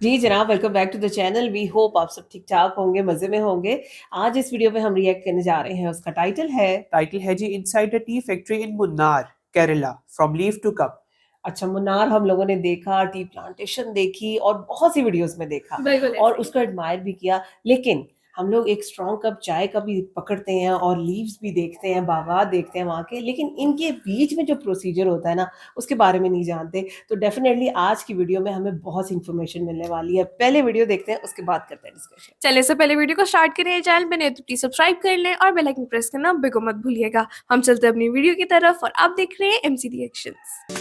जी जनाब, welcome back to the channel. We hope आप सब ठीक-ठाक होंगे, मज़े में होंगे। आज इस वीडियो में हम रिएक्ट करने जा रहे हैं, उसका टाइटल है जी inside the tea factory in Munnar Kerala from leaf to cup. अच्छा, मुन्नार हम लोगों ने देखा, टी प्लांटेशन देखी और बहुत सी वीडियोज़ में देखा बिल्कुल और ऐसे ही। उसको एडमायर भी किया। लेकिन हम लोग एक स्ट्रॉन्ग कप चाय का भी पकड़ते हैं और लीव्स भी देखते हैं, बागात देखते हैं वहाँ के, लेकिन इनके बीच में जो प्रोसीजर होता है ना, उसके बारे में नहीं जानते। तो डेफिनिटली आज की वीडियो में हमें बहुत सी इन्फॉर्मेशन मिलने वाली है। पहले वीडियो देखते हैं, उसके बाद करते हैं डिस्कशन। चलिए इससे पहले वीडियो को स्टार्ट करें, चैनल पे नए तो प्लीज सब्सक्राइब कर लें और बेल आइकन प्रेस करना बिल्कुल मत भूलिएगा। हम चलते हैं अपनी वीडियो की तरफ और आप देख रहे हैं एमसी रिएक्शंस।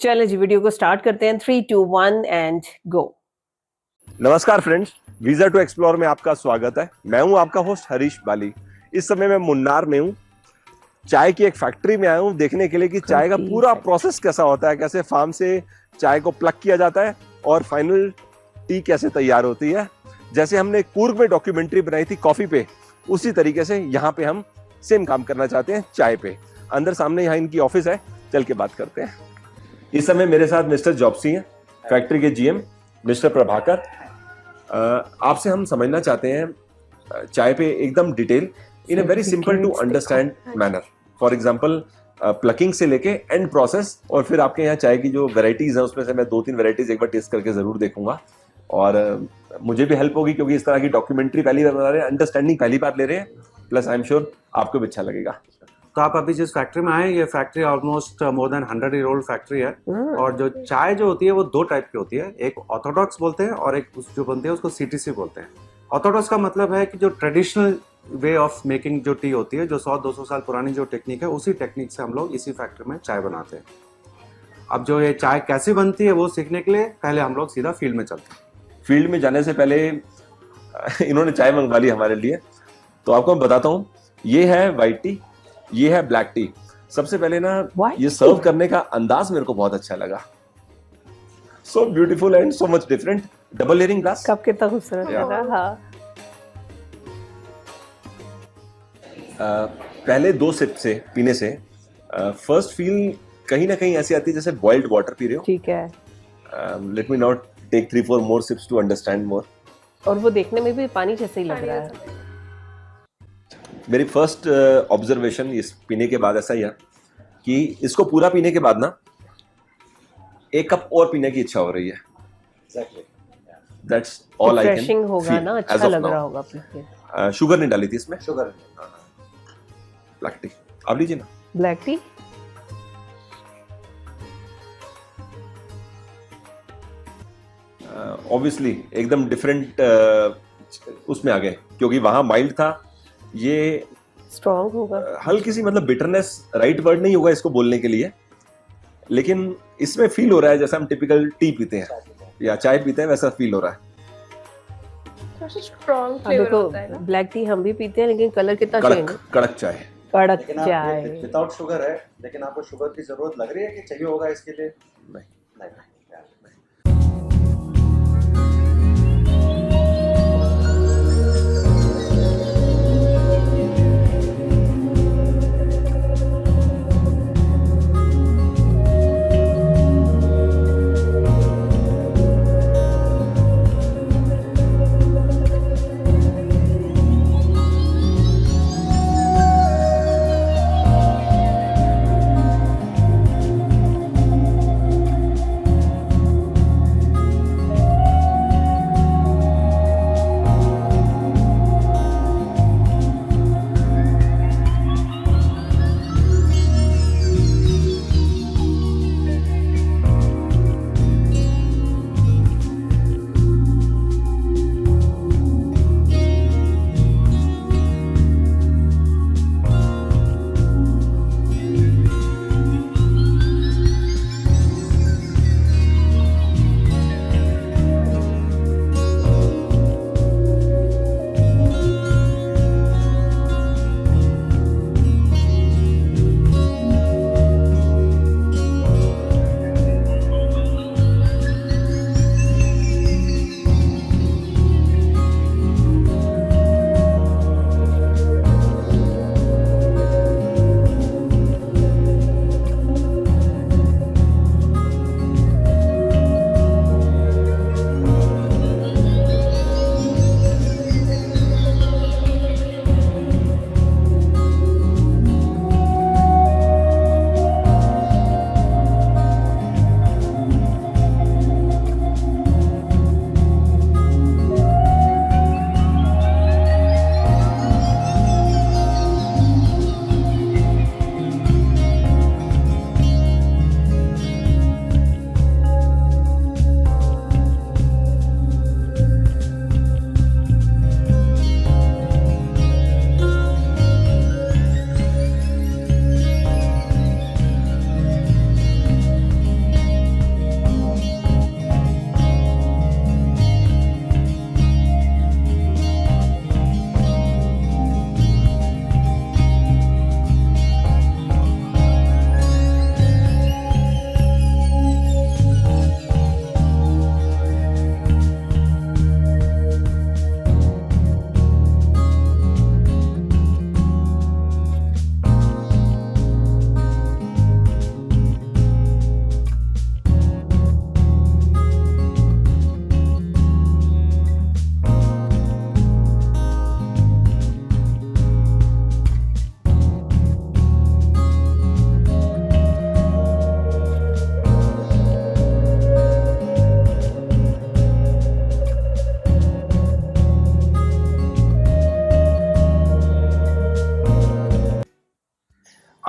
चलो जी, वीडियो को स्टार्ट करते हैं। 3 2 1 एंड गो। नमस्कार फ्रेंड्स, वीजा टू एक्सप्लोर में आपका स्वागत है। मैं हूं आपका होस्ट हरीश बाली। इस समय मैं मुन्नार में हूं, चाय की एक फैक्ट्री में आया हूं देखने के लिए कि चाय का पूरा प्रोसेस कैसा होता है, कैसे फार्म से चाय को प्लक किया जाता है और फाइनल टी कैसे तैयार होती है। जैसे हमने कूर्ग में डॉक्यूमेंट्री बनाई थी कॉफी पे, उसी तरीके से यहाँ पे हम सेम काम करना चाहते हैं चाय पे। अंदर सामने यहाँ इनकी ऑफिस है, चल के बात करते हैं। इस समय मेरे साथ मिस्टर जॉब्सी हैं, फैक्ट्री के जीएम मिस्टर प्रभाकर। आपसे हम समझना चाहते हैं चाय पे एकदम detail in a very simple to understand manner. For example plucking से लेके एंड प्रोसेस, और फिर आपके यहाँ चाय की जो वेराइटीज हैं उसमें से मैं 2-3 वेराइटीज एक बार टेस्ट करके जरूर देखूंगा और मुझे भी हेल्प होगी क्योंकि इस तरह की डॉक्यूमेंट्री पहली बार बना रहे हैं, अंडरस्टैंडिंग पहली बार ले रहे हैं, प्लस आई एम श्योर आपको भी अच्छा लगेगा। तो आप अभी जिस फैक्ट्री में आए, ये factory almost more than 100 year old factory है। और जो चाय जो होती है वो 2 टाइप की होती है, एक ऑर्थोडॉक्स बोलते हैं और एक जो बनती है उसको सीटीसी बोलते हैं। ऑर्थोडॉक्स का मतलब है कि जो ट्रेडिशनल वे ऑफ मेकिंग जो टी होती है, जो 100-200 साल पुरानी जो टेक्निक है, उसी टेक्निक से हम लोग इसी फैक्ट्री में चाय बनाते हैं। अब जो ये चाय कैसे बनती है वो सीखने के लिए पहले हम लोग सीधा फील्ड में चलते हैं। फील्ड में जाने से पहले इन्होंने चाय मंगवा ली हमारे लिए, तो आपको मैं बताता हूँ। ये है व्हाइट टी, ये है ब्लैक टी। सबसे पहले ना ये सर्व करने का अंदाज मेरे को बहुत अच्छा लगा। So beautiful and so much different. Double layering glass, cup कितना खूबसूरत लग रहा है। हाँ। पहले 2 सिप से पीने से फर्स्ट फील कहीं ना कहीं ऐसी आती है जैसे बॉइल्ड वाटर पी रहे हो। ठीक है। Let me not take 3-4 more sips to understand more. और वो देखने में भी पानी जैसे ही लग रहा है। मेरी फर्स्ट ऑब्जर्वेशन इस पीने के बाद ऐसा ही है कि इसको पूरा पीने के बाद ना 1 कप और पीने की इच्छा हो रही है। That's all I can refreshing होगा feel ना, as अच्छा of लग now. रहा होगा पी के। शुगर नहीं डाली थी इसमें। शुगर ब्लैक टी आप लीजिए ना। ब्लैक टी ऑब्वियसली एकदम डिफरेंट उसमें आ गए क्योंकि वहां माइल्ड था, ये स्ट्रॉन्ग होगा। हल्की सी मतलब बिटरनेस राइट वर्ड नहीं होगा इसको बोलने के लिए, लेकिन इसमें फील हो रहा है जैसा हम टिपिकल टी पीते हैं या चाय पीते हैं वैसा फील हो रहा है। स्ट्रॉन्ग अब फ्लेवर देखो, होता है ना। ब्लैक टी हम भी पीते हैं लेकिन कलर कितना चेंज। कड़क कड़क चाय। कड़क चाय। विदाउट शुगर है, लेकिन आपको शुगर की जरूरत लग रही है कि चाहिए होगा इसके लिए? नहीं। नहीं।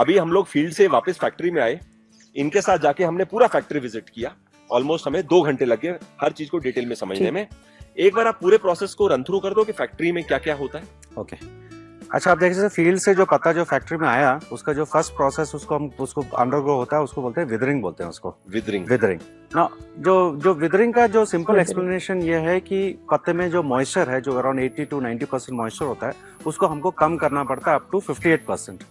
अभी हम लोग फील्ड से वापस फैक्ट्री में आए, इनके साथ जाके हमने पूरा फैक्ट्री विजिट किया। ऑलमोस्ट हमें 2 घंटे लगे हर चीज को डिटेल में समझने में। एक बार आप पूरे प्रोसेस को रन थ्रू कर दो कि फैक्ट्री में क्या क्या होता है। ओके, अच्छा आप देखिए फील्ड से जो पत्ता जो फैक्ट्री में आया उसका जो फर्स्ट प्रोसेस उसको अंडरगो होता है, उसको बोलते हैं विदरिंग बोलते हैं उसको। विदरिंग ना, जो विदरिंग का जो सिंपल एक्सप्लेनेशन ये है कि पत्ते में जो मॉइस्चर है, जो अराउंड 80 to 90% मॉइस्चर होता है, उसको हमको कम करना पड़ता है अप टू 58%।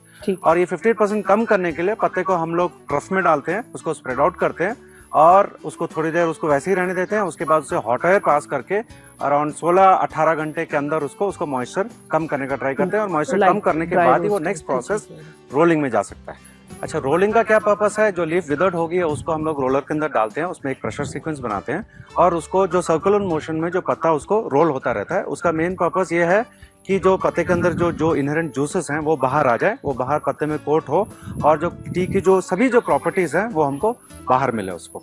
और ये 58% कम करने के लिए पत्ते को हम लोग ट्रफ में डालते हैं, उसको स्प्रेड आउट करते हैं और उसको थोड़ी देर उसको वैसे ही रहने देते हैं। उसके बाद उसे हॉट एयर पास करके अराउंड 16-18 घंटे के अंदर उसको मॉइस्चर कम करने का ट्राई करते हैं और मॉइस्चर कम करने के बाद ही वो नेक्स्ट प्रोसेस रोलिंग में जा सकता है। अच्छा, रोलिंग का क्या पर्पस है? जो लीफ विदर्ड होगी उसको हम लोग रोलर के अंदर डालते हैं, उसमें एक प्रेशर सीक्वेंस बनाते हैं और उसको जो सर्कुलर मोशन में जो पत्ता उसको रोल होता रहता है, उसका मेन पर्पस ये है कि जो पत्ते के अंदर जो इनहेरेंट जूसेस हैं वो बाहर आ जाए, वो बाहर पत्ते में कोट हो और जो टी की जो सभी जो प्रॉपर्टीज हैं वो हमको बाहर मिले उसको।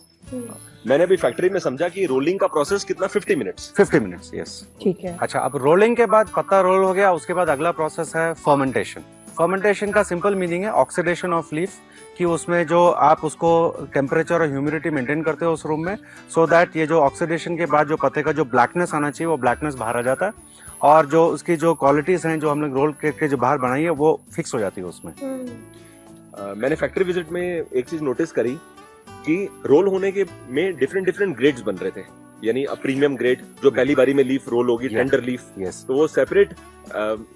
मैंने अभी फैक्ट्री में समझा कि रोलिंग का प्रोसेस कितना 50 मिनट्स। यस, ठीक है। अच्छा, अब रोलिंग के बाद पत्ता रोल हो गया, उसके बाद अगला प्रोसेस है फर्मेंटेशन। फर्मेंटेशन का सिंपल मीनिंग है ऑक्सीडेशन ऑफ लीफ, कि उसमें जो आप उसको टेम्परेचर और ह्यूमिडिटी मेंटेन करते हो उस रूम में, सो दैट ये जो ऑक्सीडेशन के बाद जो पत्ते का जो ब्लैकनेस आना चाहिए वो ब्लैकनेस बाहर आ जाता है और जो उसकी जो क्वालिटीज हैं जो हम लोग रोल करके जो बाहर बनाई है वो फिक्स हो जाती है उसमें। मैंने फैक्ट्री विजिट में एक चीज नोटिस करी कि रोल होने के में डिफरेंट ग्रेड्स बन रहे थे, यानी प्रीमियम ग्रेड जो पहली बारी में लीफ रोल होगी, टेंडर लीफ, तो वो सेपरेट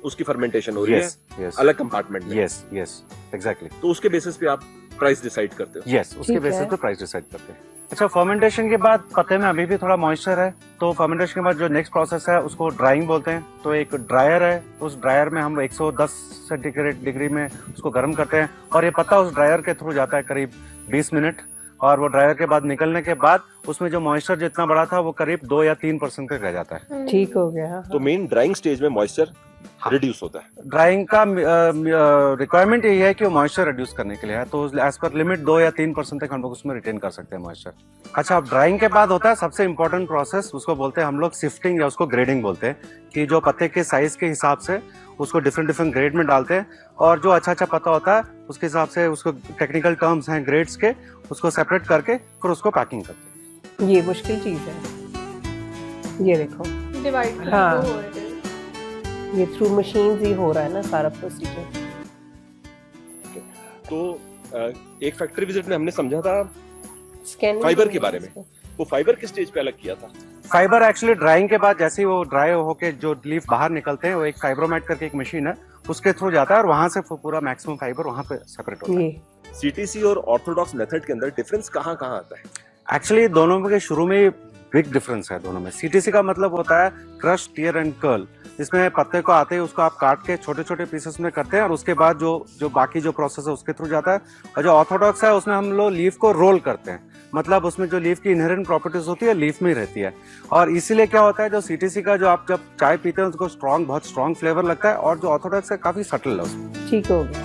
उसकी फर्मेंटेशन हो रही है अलग कंपार्टमेंट में। Yes, exactly. तो उसके बेसिस पे आप प्राइस डिसाइड करते हो? यस, उसके बेसिस पे प्राइस डिसाइड करते हैं। अच्छा, फर्मेंटेशन के बाद पत्ते में अभी भी थोड़ा मॉइस्चर है, तो फर्मेंटेशन के बाद जो नेक्स्ट प्रोसेस है उसको ड्राइंग बोलते हैं। तो एक ड्रायर है, उस ड्रायर में हम 110 सेंटीग्रेड डिग्री में उसको गर्म करते हैं और ये पत्ता उस ड्रायर के थ्रू जाता है करीब 20 मिनट और वो ड्रायर के बाद निकलने के बाद उसमें जो मॉइस्चर जितना बड़ा था वो करीब 2 या 3% तक रह जाता है। ठीक हो गया। तो मेन ड्राइंग स्टेज में मॉइस्चर रिड्यूस होता है। ड्राइंग का रिक्वायरमेंट यही है कि वो मॉइस्चर रिड्यूस करने के लिए है, तो एज पर लिमिट 2 या 3% तक हम लोग उसमें रिटेन कर सकते हैं मॉइस्चर। अच्छा, अब ड्राइंग के बाद होता है सबसे इंपॉर्टेंट प्रोसेस, उसको बोलते हैं हम लोग सिफ्टिंग या उसको ग्रेडिंग बोलते हैं, कि जो पत्ते के साइज के हिसाब से उसको डिफरेंट ग्रेड में डालते हैं और जो अच्छा पत्ता होता है उसके हिसाब से उसको टेक्निकल टर्म्स हैं ग्रेड्स के, उसको सेपरेट करके फिर उसको पैकिंग करते हैं। ये मुश्किल चीज है, ये देखो डिवाइड हाँ। ये थ्रू मशीन्स ही हो रहा है ना सारा प्रोसीजर। तो एक फैक्ट्री विजिट में हमने समझा था स्कैनिंग फाइबर के बारे में, वो फाइबर किस स्टेज पे अलग किया था? फाइबर एक्चुअली ड्राइंग के बाद जैसे ही वो ड्राई होके जो लीफ बाहर निकलते हैं, वो एक फाइब्रोमेट करके एक मशीन है उसके थ्रू जाता है और वहां से पूरा मैक्सिमम फाइबर वहां पे सेपरेट होता है। सीटीसी और ऑर्थोडॉक्स मेथड के अंदर डिफरेंस कहाँ आता है? एक्चुअली दोनों के शुरू में बिग डिफरेंस है दोनों में। सीटीसी का मतलब होता है क्रश, टीयर एंड कर्ल। इसमें पत्ते को आते ही उसको आप काट के छोटे छोटे पीसेस में करते हैं और उसके बाद जो बाकी जो प्रोसेस है उसके थ्रू जाता है। और जो ऑर्थोडॉक्स है उसमें हम लोग लीफ को रोल करते हैं, मतलब उसमें जो लीफ की इनहेरेंट प्रॉपर्टीज होती है लीफ में ही रहती है और इसीलिए क्या होता है जो सीटीसी का जो आप जब चाय पीते हैं उसको बहुत स्ट्रॉन्ग फ्लेवर लगता है और जो ऑर्थोडॉक्स है काफी सटल है उसमें। ठीक हो गया।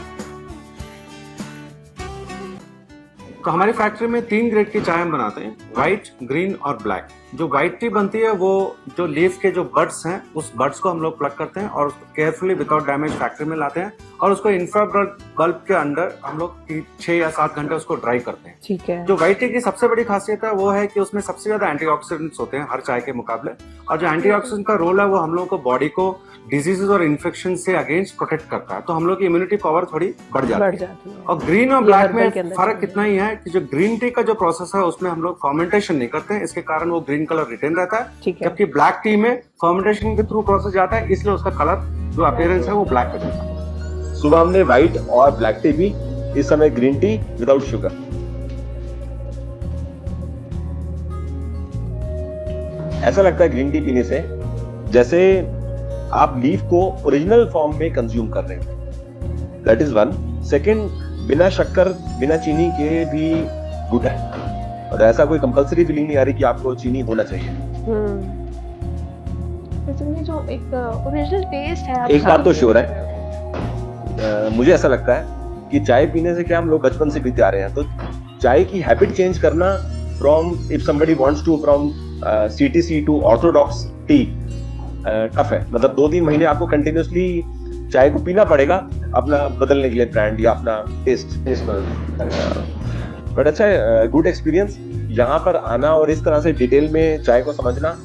तो हमारी फैक्ट्री में 3 ग्रेड की चाय हम बनाते हैं, व्हाइट, ग्रीन और ब्लैक। जो व्हाइट टी बनती है वो जो लीफ के जो बड्स हैं उस बड्स को हम लोग प्लग करते हैं और उसको केयरफुली विदाउट डैमेज फैक्ट्री में लाते हैं और उसको इंफ्रारेड बल्ब के अंदर हम लोग 6 या 7 घंटे उसको ड्राई करते हैं। ठीक है। जो व्हाइट टी की सबसे बड़ी खासियत है वो है कि उसमें सबसे ज्यादा एंटीऑक्सीडेंट्स होते हैं हर चाय के मुकाबले, और जो एंटीऑक्सीडेंट का रोल है वो हम लोगों को बॉडी को डिजीजेस और इन्फेक्शन से अगेंस्ट प्रोटेक्ट करता है, तो हम लोग की इम्यूनिटी पावर थोड़ी बढ़ जाती है। और ग्रीन और ब्लैक में फर्क इतना ही है कि जो ग्रीन टी का जो प्रोसेस है उसमें हम लोग फर्मेंटेशन नहीं करते हैं, इसके कारण वो ग्रीन कलर रिटेन रहता है, जबकि ब्लैक टी में फर्मेंटेशन के थ्रू प्रोसेस जाता है, इसलिए उसका कलर जो अपीयरेंस है वो ब्लैक हो जाता है। सुबह हमने व्हाइट और ब्लैक टी भी, इस समय ग्रीन टी विदाउट शुगर। ऐसा लगता है ग्रीन टी पीने से जैसे आप लीफ को ओरिजिनल फॉर्म में कंज्यूम कर रहे हैं। That is one. सेकंड, बिना शक्कर बिना चीनी के भी गुड है और ऐसा कोई कंपलसरी फीलिंग नहीं आ रही कि आपको चीनी होना चाहिए। इसमें जो एक ओरिजिनल टेस्ट है, एक बात तो श्योर है, मुझे ऐसा लगता है कि चाय पीने से क्या हम लोग बचपन से पीते आ रहे हैं, तो चाय की हैबिट चेंज करना from if somebody wants to from CTC to orthodox tea tough है। मतलब 2-3 महीने आपको कंटिन्यूअसली चाय को पीना पड़ेगा अपना बदलने के लिए ब्रांड या अपना टेस्ट बट अच्छा है, गुड एक्सपीरियंस। यहाँ पर आना और इस तरह से डिटेल में चाय को समझना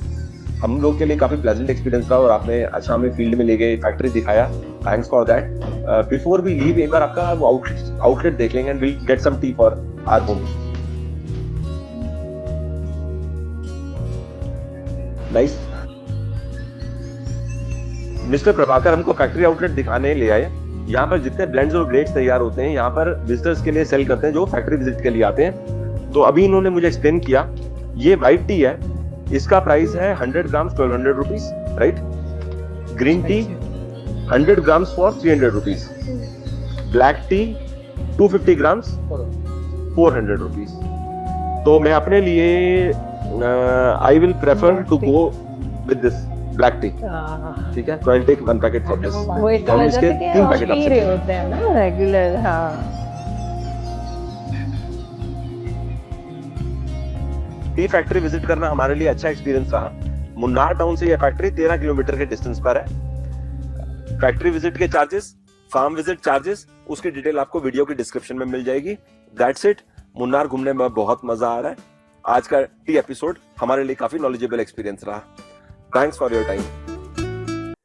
हम लोग के लिए काफी प्लेजेंट एक्सपीरियंस था और आपने अच्छा हमें फील्ड में ले गए, फैक्ट्री दिखाया, thanks for that. Before we leave एक बार आपका वो आउटलेट देख लेंगे and will get some tea for our home. Nice. Mister Prabhakar हमको फैक्ट्री आउटलेट दिखाने ले आए। यहाँ पर जितने ब्लेंड्स और ग्रेड्स तैयार होते हैं यहाँ पर विजिटर्स के लिए सेल करते हैं जो फैक्ट्री विजिट के लिए आते हैं। तो अभी इन्होंने मुझे एक्सप्लेन किया, ये व्हाइट टी है, इसका प्राइस है 100 grams 1200 rupees, right. Green tea 100 grams for 300 rupees, black tea 250 grams 400 rupees. तो मैं अपने लिए I will prefer to go with this black tea, ठीक है। तो I take 1 packet for this. वो एक हम तरह इसके जैसे कि 3 हम पैकेट पी रहे होते हैं ना रेगुलर। हाँ, टी फैक्ट्री विजिट करना हमारे लिए अच्छा एक्सपीरियंस रहा। मुन्नार टाउन से यह फैक्ट्री 13 किलोमीटर के डिस्टेंस पर है। फैक्ट्री विजिट के चार्जेस, फार्म विजिट चार्जेस, उसकी डिटेल आपको वीडियो की डिस्क्रिप्शन में मिल जाएगी। That's it. मुन्नार घूमने में बहुत मजा आ रहा है। आज का टी एपिसोड हमारे लिए काफी नॉलेजेबल एक्सपीरियंस रहा। Thanks for your time.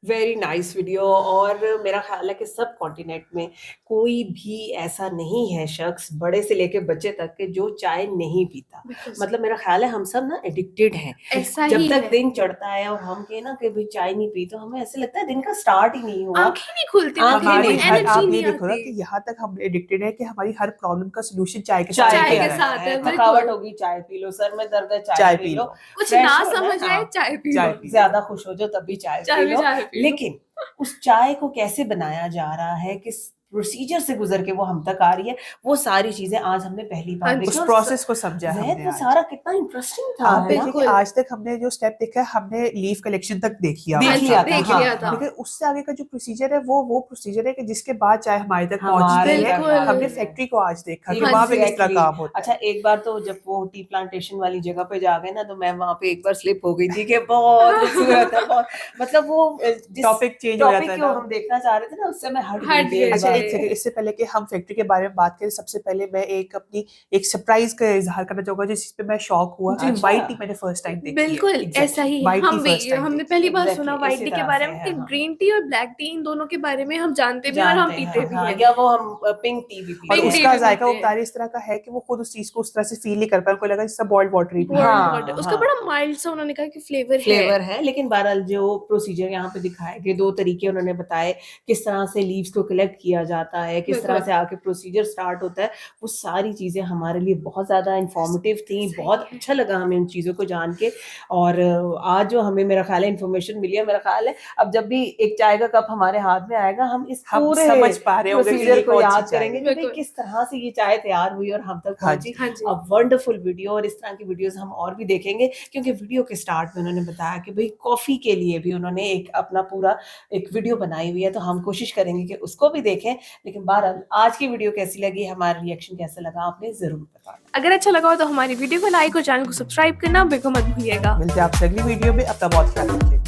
Very nice video. और मेरा ख्याल है कि सब कॉन्टिनेंट में कोई भी ऐसा नहीं है शख्स, बड़े से लेके बच्चे तक के, जो चाय नहीं पीता। मतलब मेरा ख्याल है हम सब ना एडिक्टेड हैं। ऐसा जब ही तक है। दिन चढ़ता है और हम कहे ना कि भाई चाय नहीं पी, तो हमें ऐसे लगता है दिन का स्टार्ट ही नहीं हुआ। आंखें नहीं खुलती, आंखें हमारी नहीं, आप एनर्जी ये नहीं देखो ना आती। कि यहाँ तक हम एडिक्टेड है कि हमारी हर प्रॉब्लम का सोल्यूशन चाय के चाय साथ के है। साथ है, बिल्कुल। थकावट होगी चाय पी लो, सर में दर्द है चाय पी लो, कुछ फ्रेश ना होना है, समझ आए हाँ। चाय पी चाय लो। P low. ज्यादा खुश हो जाओ तब भी चाय चाय पी भी लो। चाय पी लो। लेकिन उस चाय को कैसे बनाया जा रहा है, किस प्रोसीजर से गुजर के वो हम तक आ रही है, वो सारी चीजें आज हमने पहली बार हाँ, देखी। उस और प्रोसेस को समझा वह हमने तो आज। सारा कितना इंटरेस्टिंग था, आप है ना? देखिए कि आज तक हमने जो स्टेप देखा है, हमने लीफ कलेक्शन तक देखी देख आज। लिया था, देख हाँ, लिया था। हाँ। लेकिन उससे आगे का जो प्रोसीजर है वो प्रोसीजर है कि जिसके बाद चाय हमारे तक हमारे पहुंचती है। बिल्कुल। हमने फैक्ट्री को आज देखा कि हाँ, वहाँ पे किस तरह exactly। काम होता है। अच्छा, एक बार तो जब वो टी प्लांटेशन वाली जगह पे जा गए ना, तो मैं वहां पे एक बार स्लिप हो गई थी कि बहुत खूबसूरत है, बहुत, मतलब वो जिस टॉपिक चेंज हो टॉपिक जाता है को ना। हम देखना चाह रहे थे ना, उससे मैं हट हट गई गए थी। अच्छा, थे। एक सेकंड, इससे पहले कि हम फैक्ट्री के बारे में बात करें, सबसे पहले मैं एक सरप्राइज का इजहार करना चाहूंगा जिस पे मैं शॉक हुआ कि अच्छा। व्हाइट टी मैंने फर्स्ट टाइम देखी है। बिल्कुल Exactly। ऐसा ही White हम tea भी first time हमने देखी। पहली बार Exactly, सुना व्हाइट इसी टी के तरह बारे से में है, कि हाँ। ग्रीन टी और ब्लैक टी, इन दोनों के बारे में हम जानते भी हैं और हम जानते पीते हैं, भी हाँ, हैं। या वो हम पिंक टी भी और पीते Pink हैं। tea उसका भी जायका पीते हैं। उतार इस तरह का है कि वो खुद उस चीज को उस तरह से फील नहीं कर पाए, उनको लगा इसका बॉइल्ड वाटर ही Boiled हाँ, water, उसका हाँ। बड़ा माइल्ड सा उन्होंने कहा कि फ्लेवर फ्लेवर है। लेकिन बहरहाल जो प्रोसीजर यहाँ पे दिखाए गए, 2 तरीके उन्होंने बताए, किस तरह से लीव्स को कलेक्ट किया जाता है, किस तरह बिल्कुल। से आके प्रोसीजर स्टार्ट होता है, वो सारी चीजें हमारे लिए बहुत ज्यादा इंफॉर्मेटिव थी। सही बहुत है। अच्छा लगा हमें उन चीजों को जान के। और आज जो हमें मेरा ख्याल है इन्फॉर्मेशन मिली है, मेरा ख्याल है अब जब भी एक चाय का कप हमारे हाथ में आएगा, हम इस हम पूरे समझ पा रहे होंगे कि प्रोसीजर ये को कौन सी याद चाय करेंगे है। कि भाई बिल्कुल। किस तरह से ये चाय तैयार हुई और हम तक हाँ पहुंची। हाँ जी। अब वंडरफुल वीडियो, और इस तरह की वीडियोस हम और भी देखेंगे, क्योंकि वीडियो के स्टार्ट में उन्होंने बताया कि भाई कॉफी के लिए भी उन्होंने एक अपना पूरा एक वीडियो बनाई हुई है, तो हम कोशिश करेंगे कि उसको भी देखें। लेकिन बहरहाल आज की वीडियो कैसी लगी, हमारा रिएक्शन कैसा लगा, आपने जरूर बताना। अगर अच्छा लगा हो तो हमारी वीडियो को लाइक और चैनल को सब्सक्राइब करना बिल्कुल मत भूलिएगा। मिलते हैं आपसे अगली वीडियो में। अपना बहुत ख्याल रखिए।